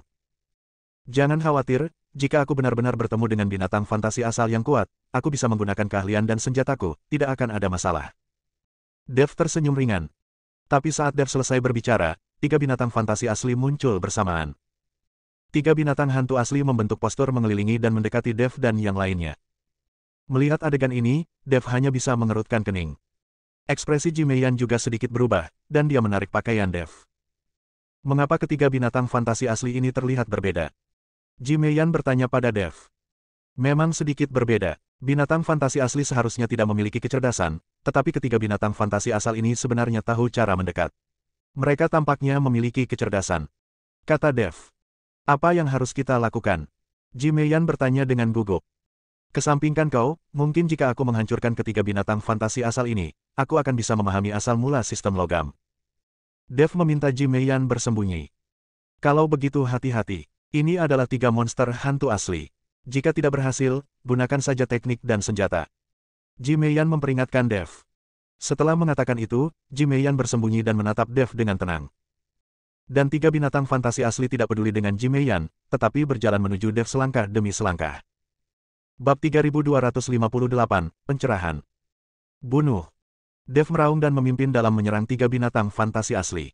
Jangan khawatir, jika aku benar-benar bertemu dengan binatang fantasi asal yang kuat, aku bisa menggunakan keahlian dan senjataku, tidak akan ada masalah. Dev tersenyum ringan. Tapi saat Dev selesai berbicara, 3 binatang fantasi asli muncul bersamaan. 3 binatang hantu asli membentuk postur mengelilingi dan mendekati Dev dan yang lainnya. Melihat adegan ini, Dev hanya bisa mengerutkan kening. Ekspresi Ji Meiyan juga sedikit berubah, dan dia menarik pakaian Dev. Mengapa ketiga binatang fantasi asli ini terlihat berbeda? Ji Meiyan bertanya pada Dev. Memang sedikit berbeda. Binatang fantasi asli seharusnya tidak memiliki kecerdasan, tetapi ketiga binatang fantasi asal ini sebenarnya tahu cara mendekat. Mereka tampaknya memiliki kecerdasan. Kata Dev. Apa yang harus kita lakukan? Ji Meiyan bertanya dengan gugup. Kesampingkan kau, mungkin jika aku menghancurkan ketiga binatang fantasi asal ini, aku akan bisa memahami asal mula sistem logam. Dev meminta Ji Meiyan bersembunyi. Kalau begitu hati-hati. Ini adalah 3 monster hantu asli. Jika tidak berhasil, gunakan saja teknik dan senjata. Ji Meiyan memperingatkan Dev. Setelah mengatakan itu, Ji Meiyan bersembunyi dan menatap Dev dengan tenang. Dan 3 binatang fantasi asli tidak peduli dengan Ji Meiyan, tetapi berjalan menuju Dev selangkah demi selangkah. Bab 3258, Pencerahan. Bunuh. Dev meraung dan memimpin dalam menyerang 3 binatang fantasi asli.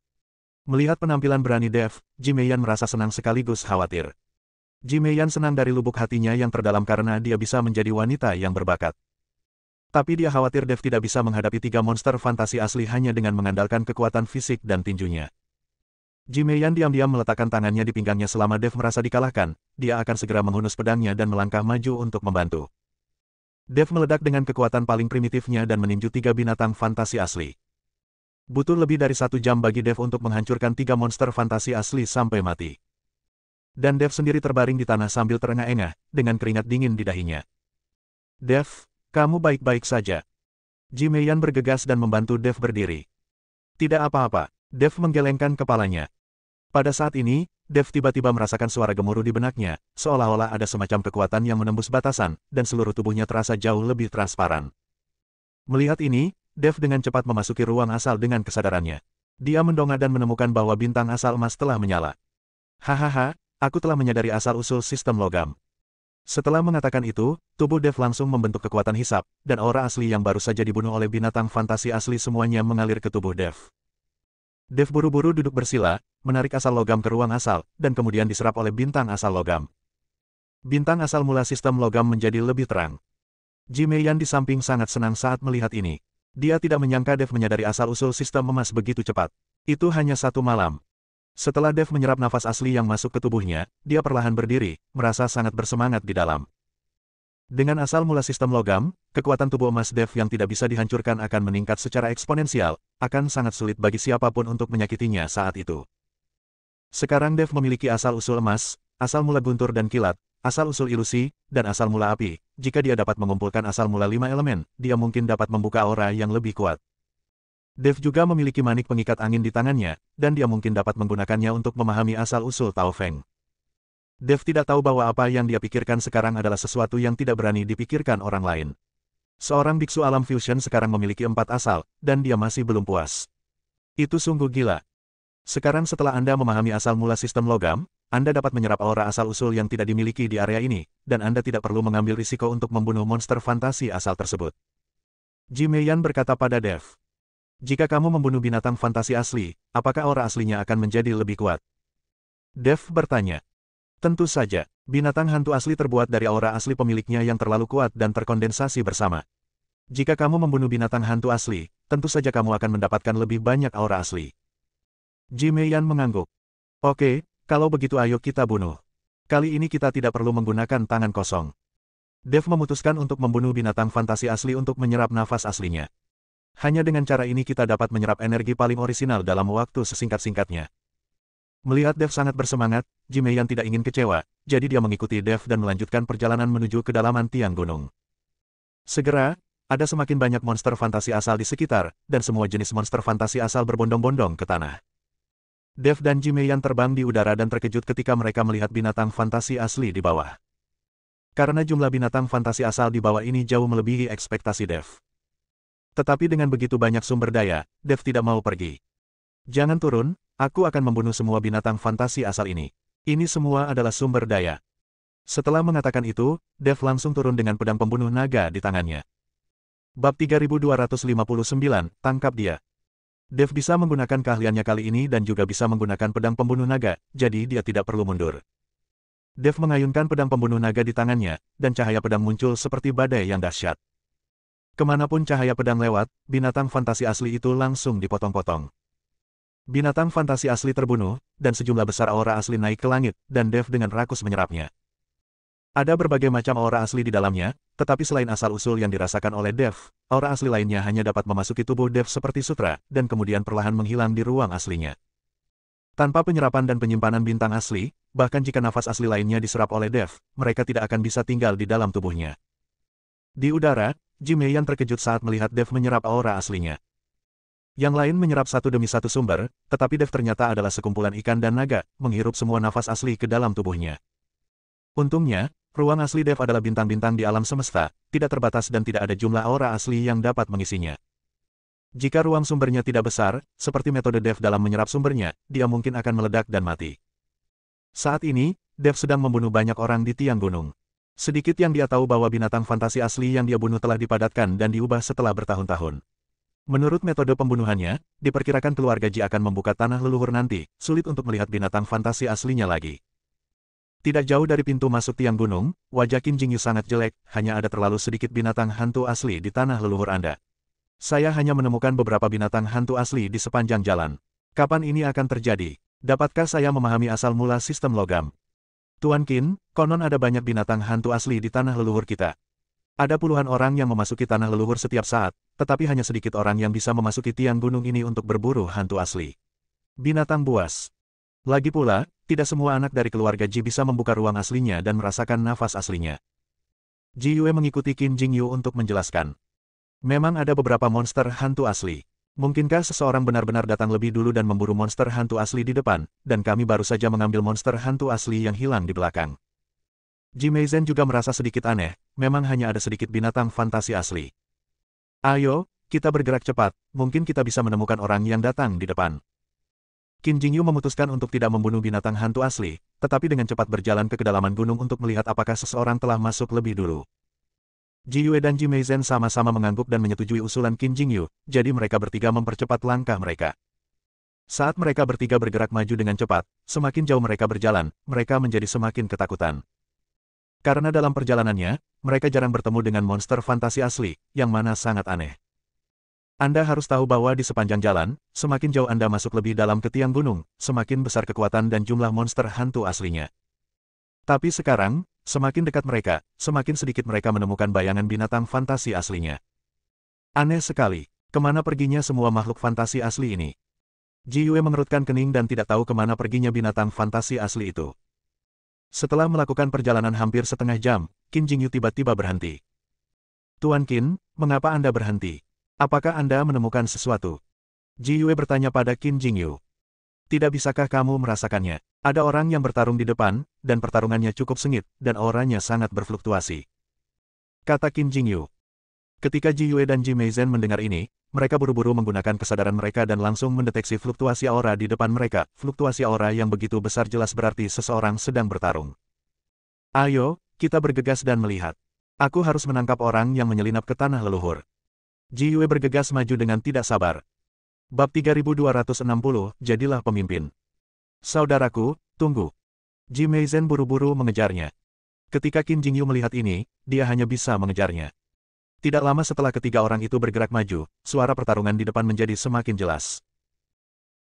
Melihat penampilan berani Dev, Ji Meiyan merasa senang sekaligus khawatir. Ji Meiyan senang dari lubuk hatinya yang terdalam karena dia bisa menjadi wanita yang berbakat. Tapi dia khawatir Dev tidak bisa menghadapi 3 monster fantasi asli hanya dengan mengandalkan kekuatan fisik dan tinjunya. Ji Meiyan diam-diam meletakkan tangannya di pinggangnya selama Dev merasa dikalahkan, dia akan segera menghunus pedangnya dan melangkah maju untuk membantu. Dev meledak dengan kekuatan paling primitifnya dan meninju 3 binatang fantasi asli. Butuh lebih dari 1 jam bagi Dev untuk menghancurkan 3 monster fantasi asli sampai mati. Dan Dev sendiri terbaring di tanah sambil terengah-engah, dengan keringat dingin di dahinya. Dev, kamu baik-baik saja. Ji Meiyan bergegas dan membantu Dev berdiri. Tidak apa-apa, Dev menggelengkan kepalanya. Pada saat ini, Dev tiba-tiba merasakan suara gemuruh di benaknya, seolah-olah ada semacam kekuatan yang menembus batasan, dan seluruh tubuhnya terasa jauh lebih transparan. Melihat ini, Dev dengan cepat memasuki ruang asal dengan kesadarannya. Dia mendongak dan menemukan bahwa bintang asal emas telah menyala. Hahaha. Aku telah menyadari asal-usul sistem logam. Setelah mengatakan itu, tubuh Dev langsung membentuk kekuatan hisap, dan aura asli yang baru saja dibunuh oleh binatang fantasi asli semuanya mengalir ke tubuh Dev. Dev buru-buru duduk bersila, menarik asal logam ke ruang asal, dan kemudian diserap oleh bintang asal logam. Bintang asal mula sistem logam menjadi lebih terang. Ji Meiyan di samping sangat senang saat melihat ini. Dia tidak menyangka Dev menyadari asal-usul sistem emas begitu cepat. Itu hanya 1 malam. Setelah Dev menyerap nafas asli yang masuk ke tubuhnya, dia perlahan berdiri, merasa sangat bersemangat di dalam. Dengan asal mula sistem logam, kekuatan tubuh emas Dev yang tidak bisa dihancurkan akan meningkat secara eksponensial, akan sangat sulit bagi siapapun untuk menyakitinya saat itu. Sekarang Dev memiliki asal-usul emas, asal mula guntur dan kilat, asal-usul ilusi, dan asal mula api. Jika dia dapat mengumpulkan asal mula 5 elemen, dia mungkin dapat membuka aura yang lebih kuat. Dev juga memiliki manik pengikat angin di tangannya, dan dia mungkin dapat menggunakannya untuk memahami asal-usul Tao Feng. Dev tidak tahu bahwa apa yang dia pikirkan sekarang adalah sesuatu yang tidak berani dipikirkan orang lain. Seorang biksu alam fusion sekarang memiliki 4 asal, dan dia masih belum puas. Itu sungguh gila. Sekarang setelah Anda memahami asal mula sistem logam, Anda dapat menyerap aura asal-usul yang tidak dimiliki di area ini, dan Anda tidak perlu mengambil risiko untuk membunuh monster fantasi asal tersebut. Ji Meiyan berkata pada Dev. Jika kamu membunuh binatang fantasi asli, apakah aura aslinya akan menjadi lebih kuat? Dev bertanya. Tentu saja, binatang hantu asli terbuat dari aura asli pemiliknya yang terlalu kuat dan terkondensasi bersama. Jika kamu membunuh binatang hantu asli, tentu saja kamu akan mendapatkan lebih banyak aura asli. Ji Meiyan mengangguk. Oke, kalau begitu ayo kita bunuh. Kali ini kita tidak perlu menggunakan tangan kosong. Dev memutuskan untuk membunuh binatang fantasi asli untuk menyerap nafas aslinya. Hanya dengan cara ini kita dapat menyerap energi paling orisinal dalam waktu sesingkat-singkatnya. Melihat Dev sangat bersemangat, Ji Meiyan tidak ingin kecewa, jadi dia mengikuti Dev dan melanjutkan perjalanan menuju kedalaman tiang gunung. Segera, ada semakin banyak monster fantasi asal di sekitar, dan semua jenis monster fantasi asal berbondong-bondong ke tanah. Dev dan Ji Meiyan terbang di udara dan terkejut ketika mereka melihat binatang fantasi asli di bawah. Karena jumlah binatang fantasi asal di bawah ini jauh melebihi ekspektasi Dev. Tetapi dengan begitu banyak sumber daya, Dev tidak mau pergi. Jangan turun, aku akan membunuh semua binatang fantasi asal ini. Ini semua adalah sumber daya. Setelah mengatakan itu, Dev langsung turun dengan pedang pembunuh naga di tangannya. Bab 3259, tangkap dia. Dev bisa menggunakan keahliannya kali ini dan juga bisa menggunakan pedang pembunuh naga, jadi dia tidak perlu mundur. Dev mengayunkan pedang pembunuh naga di tangannya, dan cahaya pedang muncul seperti badai yang dahsyat. Kemanapun cahaya pedang lewat, binatang fantasi asli itu langsung dipotong-potong. Binatang fantasi asli terbunuh, dan sejumlah besar aura asli naik ke langit, dan Dev dengan rakus menyerapnya. Ada berbagai macam aura asli di dalamnya, tetapi selain asal-usul yang dirasakan oleh Dev, aura asli lainnya hanya dapat memasuki tubuh Dev seperti sutra, dan kemudian perlahan menghilang di ruang aslinya. Tanpa penyerapan dan penyimpanan bintang asli, bahkan jika nafas asli lainnya diserap oleh Dev, mereka tidak akan bisa tinggal di dalam tubuhnya. Di udara, Ji Meiyan terkejut saat melihat Dev menyerap aura aslinya. Yang lain menyerap satu demi satu sumber, tetapi Dev ternyata adalah sekumpulan ikan dan naga, menghirup semua nafas asli ke dalam tubuhnya. Untungnya, ruang asli Dev adalah bintang-bintang di alam semesta, tidak terbatas dan tidak ada jumlah aura asli yang dapat mengisinya. Jika ruang sumbernya tidak besar, seperti metode Dev dalam menyerap sumbernya, dia mungkin akan meledak dan mati. Saat ini, Dev sedang membunuh banyak orang di tiang gunung. Sedikit yang dia tahu bahwa binatang fantasi asli yang dia bunuh telah dipadatkan dan diubah setelah bertahun-tahun. Menurut metode pembunuhannya, diperkirakan keluarga Ji akan membuka tanah leluhur nanti, sulit untuk melihat binatang fantasi aslinya lagi. Tidak jauh dari pintu masuk tiang gunung, wajah Qin Jingyu sangat jelek, hanya ada terlalu sedikit binatang hantu asli di tanah leluhur Anda. Saya hanya menemukan beberapa binatang hantu asli di sepanjang jalan. Kapan ini akan terjadi? Dapatkah saya memahami asal mula sistem logam? Tuan Qin, konon ada banyak binatang hantu asli di tanah leluhur kita. Ada puluhan orang yang memasuki tanah leluhur setiap saat, tetapi hanya sedikit orang yang bisa memasuki tiang gunung ini untuk berburu hantu asli. Binatang buas. Lagi pula, tidak semua anak dari keluarga Ji bisa membuka ruang aslinya dan merasakan nafas aslinya. Ji Yue mengikuti Qin Jingyu untuk menjelaskan. Memang ada beberapa monster hantu asli. Mungkinkah seseorang benar-benar datang lebih dulu dan memburu monster hantu asli di depan, dan kami baru saja mengambil monster hantu asli yang hilang di belakang? Ji Meizen juga merasa sedikit aneh, memang hanya ada sedikit binatang fantasi asli. Ayo, kita bergerak cepat, mungkin kita bisa menemukan orang yang datang di depan. Qin Jingyu memutuskan untuk tidak membunuh binatang hantu asli, tetapi dengan cepat berjalan ke kedalaman gunung untuk melihat apakah seseorang telah masuk lebih dulu. Ji Yue dan Ji Meizen sama-sama mengangguk dan menyetujui usulan Qin Jingyu, jadi mereka bertiga mempercepat langkah mereka. Saat mereka bertiga bergerak maju dengan cepat, semakin jauh mereka berjalan, mereka menjadi semakin ketakutan. Karena dalam perjalanannya, mereka jarang bertemu dengan monster fantasi asli, yang mana sangat aneh. Anda harus tahu bahwa di sepanjang jalan, semakin jauh Anda masuk lebih dalam ke tiang gunung, semakin besar kekuatan dan jumlah monster hantu aslinya. Tapi sekarang, Semakin dekat mereka, semakin sedikit mereka menemukan bayangan binatang fantasi aslinya. Aneh sekali, kemana perginya semua makhluk fantasi asli ini? Ji Yue mengerutkan kening dan tidak tahu kemana perginya binatang fantasi asli itu. Setelah melakukan perjalanan hampir setengah jam, Qin Jingyu tiba-tiba berhenti. Tuan Qin, mengapa Anda berhenti? Apakah Anda menemukan sesuatu? Ji Yue bertanya pada Qin Jingyu. Tidak bisakah kamu merasakannya? Ada orang yang bertarung di depan, dan pertarungannya cukup sengit, dan auranya sangat berfluktuasi. Kata Qin Jingyu. Ketika Ji Yue dan Ji Meizhen mendengar ini, mereka buru-buru menggunakan kesadaran mereka dan langsung mendeteksi fluktuasi aura di depan mereka. Fluktuasi aura yang begitu besar jelas berarti seseorang sedang bertarung. Ayo, kita bergegas dan melihat. Aku harus menangkap orang yang menyelinap ke tanah leluhur. Ji Yue bergegas maju dengan tidak sabar. Bab 3260, jadilah pemimpin. Saudaraku, tunggu. Ji Meizhen buru-buru mengejarnya. Ketika Qin Jingyu melihat ini, dia hanya bisa mengejarnya. Tidak lama setelah ketiga orang itu bergerak maju, suara pertarungan di depan menjadi semakin jelas.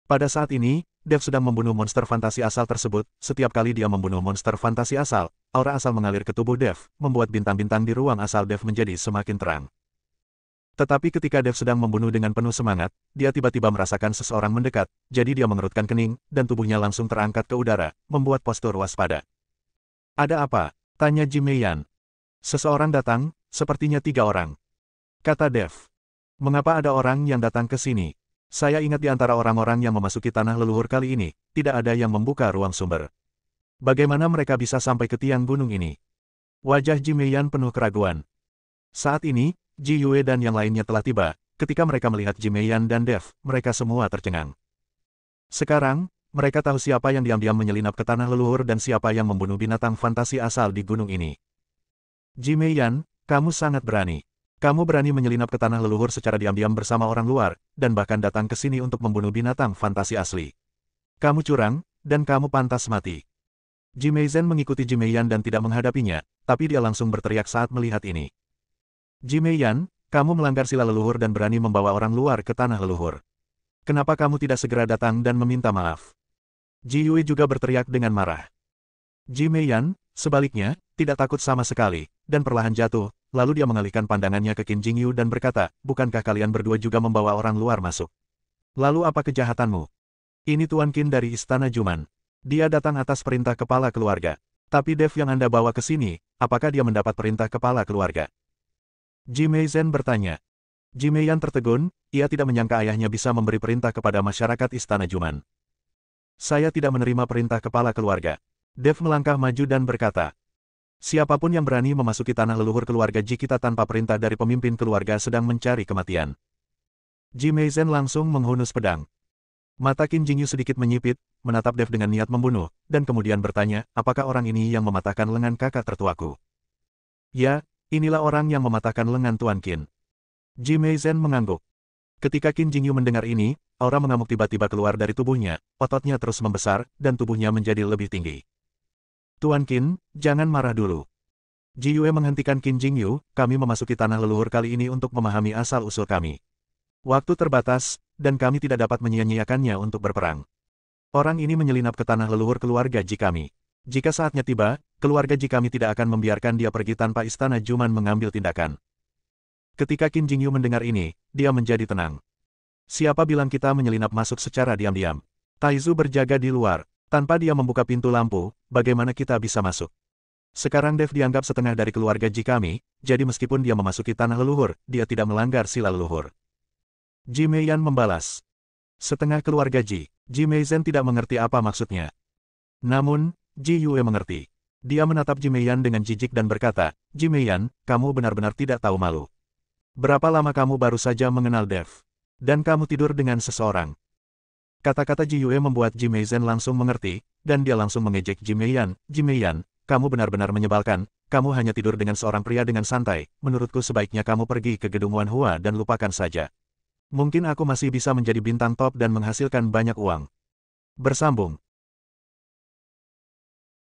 Pada saat ini, Dev sedang membunuh monster fantasi asal tersebut. Setiap kali dia membunuh monster fantasi asal, aura asal mengalir ke tubuh Dev, membuat bintang-bintang di ruang asal Dev menjadi semakin terang. Tetapi ketika Dev sedang membunuh dengan penuh semangat, dia tiba-tiba merasakan seseorang mendekat, jadi dia mengerutkan kening, dan tubuhnya langsung terangkat ke udara, membuat postur waspada. Ada apa? Tanya Ji Meiyan. Seseorang datang, sepertinya 3 orang. Kata Dev. Mengapa ada orang yang datang ke sini? Saya ingat di antara orang-orang yang memasuki tanah leluhur kali ini, tidak ada yang membuka ruang sumber. Bagaimana mereka bisa sampai ke tiang gunung ini? Wajah Ji Meiyan penuh keraguan. Saat ini, Ji Yue dan yang lainnya telah tiba. Ketika mereka melihat Ji Meiyan dan Dev, mereka semua tercengang. Sekarang, mereka tahu siapa yang diam-diam menyelinap ke tanah leluhur dan siapa yang membunuh binatang fantasi asal di gunung ini. Ji Meiyan, kamu sangat berani. Kamu berani menyelinap ke tanah leluhur secara diam-diam bersama orang luar, dan bahkan datang ke sini untuk membunuh binatang fantasi asli. Kamu curang, dan kamu pantas mati. Ji Meizhen mengikuti Ji Meiyan dan tidak menghadapinya, tapi dia langsung berteriak saat melihat ini. Ji Meiyan, kamu melanggar sila leluhur dan berani membawa orang luar ke tanah leluhur. Kenapa kamu tidak segera datang dan meminta maaf? Ji Yue juga berteriak dengan marah. Ji Meiyan, sebaliknya, tidak takut sama sekali, dan perlahan jatuh, lalu dia mengalihkan pandangannya ke Qin Jingyu dan berkata, bukankah kalian berdua juga membawa orang luar masuk? Lalu apa kejahatanmu? Ini Tuan Qin dari Istana Juman. Dia datang atas perintah kepala keluarga. Tapi Dev yang Anda bawa ke sini, apakah dia mendapat perintah kepala keluarga? Ji Meizhen bertanya. Ji Meiyan tertegun, ia tidak menyangka ayahnya bisa memberi perintah kepada masyarakat Istana Juman. Saya tidak menerima perintah kepala keluarga. Dev melangkah maju dan berkata, siapapun yang berani memasuki tanah leluhur keluarga Ji kita tanpa perintah dari pemimpin keluarga sedang mencari kematian. Ji Meizhen langsung menghunus pedang. Mata Qin Jingyu sedikit menyipit, menatap Dev dengan niat membunuh, dan kemudian bertanya, apakah orang ini yang mematahkan lengan kakak tertuaku? Ya, inilah orang yang mematahkan lengan Tuan Qin. Ji Meizhen mengangguk. Ketika Qin Jingyu mendengar ini, aura mengamuk tiba-tiba keluar dari tubuhnya, ototnya terus membesar, dan tubuhnya menjadi lebih tinggi. Tuan Qin, jangan marah dulu. Ji Yue menghentikan Qin Jingyu, kami memasuki tanah leluhur kali ini untuk memahami asal-usul kami. Waktu terbatas, dan kami tidak dapat menyia-nyiakannya untuk berperang. Orang ini menyelinap ke tanah leluhur keluarga Ji kami. Jika saatnya tiba, keluarga Ji kami tidak akan membiarkan dia pergi tanpa Istana Juman mengambil tindakan. Ketika Qin Jingyu mendengar ini, dia menjadi tenang. Siapa bilang kita menyelinap masuk secara diam-diam? Taizu berjaga di luar. Tanpa dia membuka pintu lampu, bagaimana kita bisa masuk? Sekarang Dev dianggap setengah dari keluarga Ji kami, jadi meskipun dia memasuki tanah leluhur, dia tidak melanggar sila leluhur. Ji Meiyan membalas. Setengah keluarga Ji. Ji Meizhen tidak mengerti apa maksudnya. Namun, Ji Yue mengerti. Dia menatap Ji Meiyan dengan jijik dan berkata, Ji Meiyan, kamu benar-benar tidak tahu malu. Berapa lama kamu baru saja mengenal Dev? Dan kamu tidur dengan seseorang. Kata-kata Ji Yue membuat Ji Meizhen langsung mengerti, dan dia langsung mengejek Ji Meiyan. Ji Meiyan, kamu benar-benar menyebalkan, kamu hanya tidur dengan seorang pria dengan santai, menurutku sebaiknya kamu pergi ke gedung Wan Hua dan lupakan saja. Mungkin aku masih bisa menjadi bintang top dan menghasilkan banyak uang. Bersambung.